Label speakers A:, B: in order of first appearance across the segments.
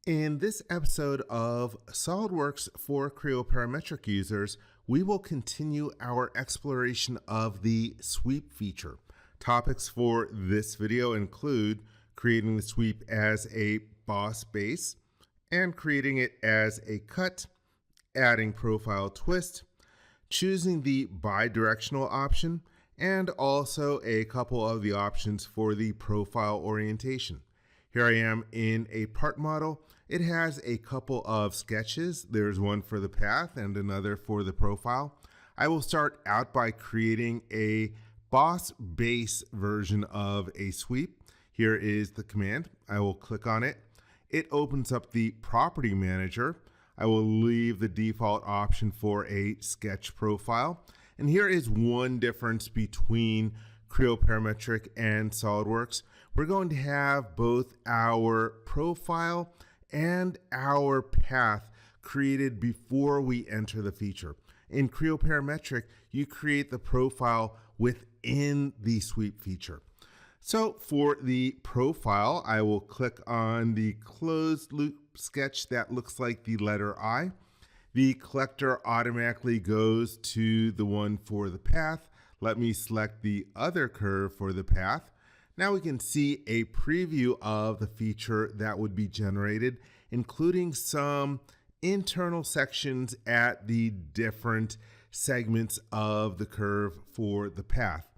A: In this episode of SolidWorks for Creo Parametric users, we will continue our exploration of the sweep feature. Topics for this video include creating the sweep as a boss base and creating it as a cut, adding profile twist, choosing the bidirectional option, and also a couple of the options for the profile orientation. Here I am in a part model. It has a couple of sketches. There's one for the path and another for the profile. I will start out by creating a boss base version of a sweep. Here is the command. I will click on it. It opens up the property manager. I will leave the default option for a sketch profile. And here is one difference between Creo Parametric and SolidWorks. We're going to have both our profile and our path created before we enter the feature. In Creo Parametric, you create the profile within the sweep feature. So for the profile, I will click on the closed loop sketch that looks like the letter I. The collector automatically goes to the one for the path. Let me select the other curve for the path. Now we can see a preview of the feature that would be generated, including some internal sections at the different segments of the curve for the path.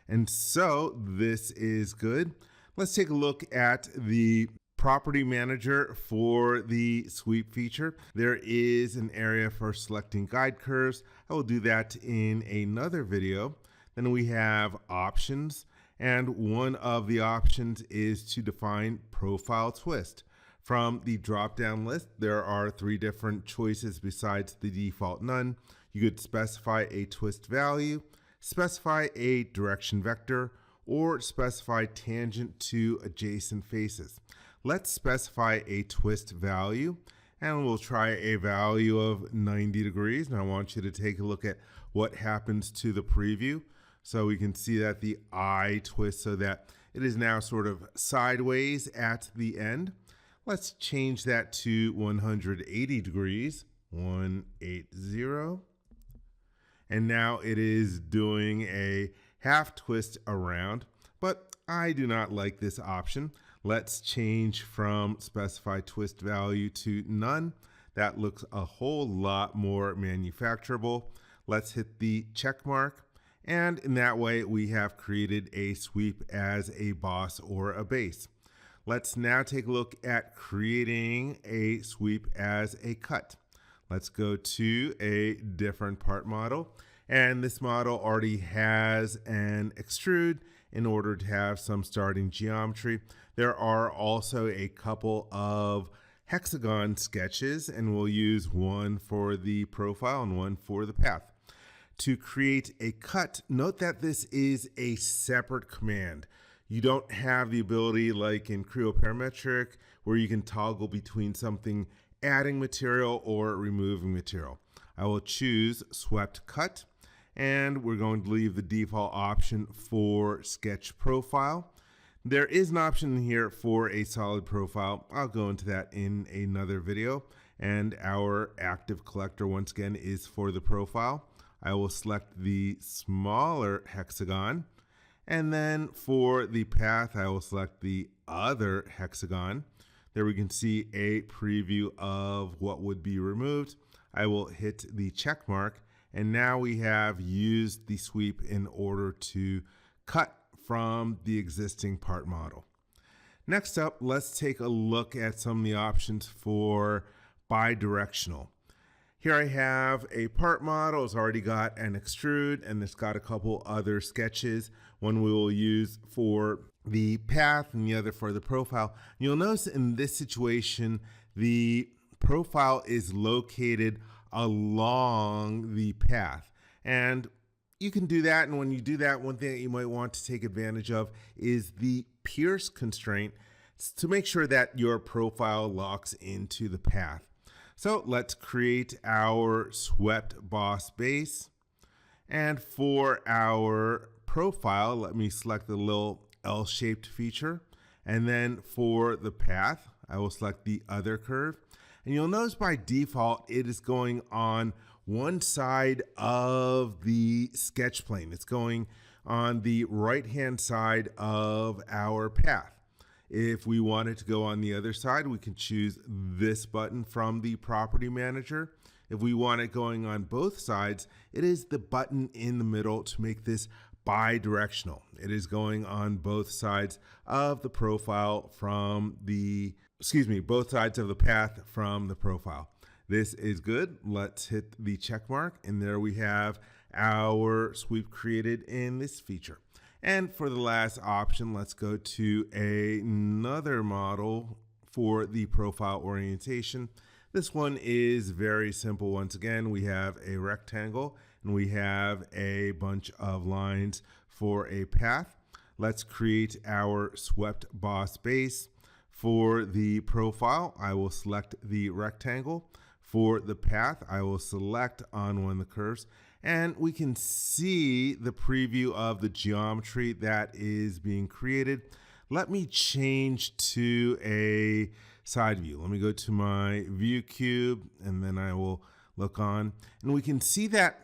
A: And so this is good. Let's take a look at the property manager for the sweep feature. There is an area for selecting guide curves. I will do that in another video. Then we have options, and one of the options is to define profile twist. From the drop-down list, there are 3 different choices besides the default none. You could specify a twist value, specify a direction vector, or specify tangent to adjacent faces. Let's specify a twist value, and we'll try a value of 90 degrees. And I want you to take a look at what happens to the preview. So we can see that the eye twists so that it is now sort of sideways at the end. Let's change that to 180 degrees, 180. And now it is doing a half twist around, but I do not like this option. Let's change from specify twist value to none. That looks a whole lot more manufacturable. Let's hit the check mark. And in that way, we have created a sweep as a boss or a base. Let's now take a look at creating a sweep as a cut. Let's go to a different part model. And this model already has an extrude in order to have some starting geometry. There are also a couple of hexagon sketches, and we'll use one for the profile and one for the path. To create a cut, note that this is a separate command. You don't have the ability like in Creo Parametric where you can toggle between something adding material or removing material. I will choose swept cut, and we're going to leave the default option for sketch profile. There is an option here for a solid profile. I'll go into that in another video. And our active collector once again is for the profile. I will select the smaller hexagon, and then for the path I will select the other hexagon. There we can see a preview of what would be removed. I will hit the check mark, and now we have used the sweep in order to cut from the existing part model. Next up, let's take a look at some of the options for bidirectional. Here I have a part model. It's already got an extrude, and it's got a couple other sketches. One we will use for the path and the other for the profile. You'll notice in this situation, the profile is located along the path. And you can do that, and when you do that, one thing that you might want to take advantage of is the pierce constraint to make sure that your profile locks into the path. So let's create our swept boss base. And for our profile, let me select the little L-shaped feature. And then for the path, I will select the other curve. And you'll notice by default, it is going on one side of the sketch plane. It's going on the right-hand side of our path. If we wanted to go on the other side, we can choose this button from the property manager. If we want it going on both sides, it is the button in the middle to make this bidirectional. It is going on both sides of the profile from both sides of the path from the profile. This is good. Let's hit the check mark, and there we have our sweep created in this feature. And for the last option, let's go to another model for the profile orientation. This one is very simple. Once again, we have a rectangle and we have a bunch of lines for a path. Let's create our swept boss base. For the profile, I will select the rectangle. For the path, I will select on one of the curves, and we can see the preview of the geometry that is being created. Let me change to a side view. Let me go to my view cube, and then I will look on, and we can see that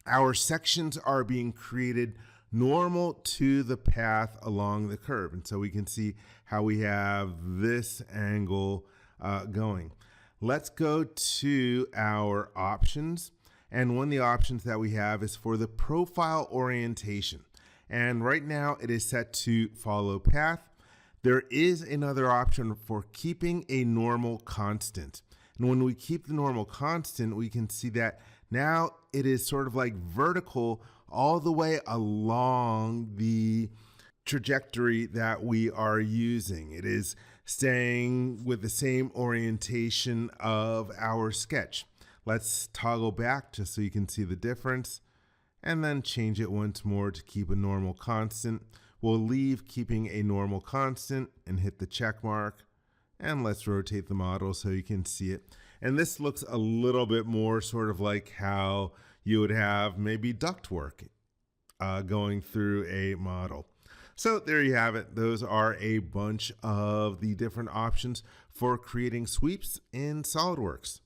A: our sections are being created normal to the path along the curve. And so we can see how we have this angle going. Let's go to our options. And one of the options that we have is for the profile orientation. And right now it is set to follow path. There is another option for keeping a normal constant. And when we keep the normal constant, we can see that now it is sort of like vertical all the way along the trajectory that we are using. It is staying with the same orientation of our sketch. Let's toggle back just so you can see the difference, and then change it once more to keep a normal constant. We'll leave keeping a normal constant and hit the check mark, and let's rotate the model so you can see it. And this looks a little bit more sort of like how you would have maybe ductwork going through a model. So there you have it. Those are a bunch of the different options for creating sweeps in SolidWorks.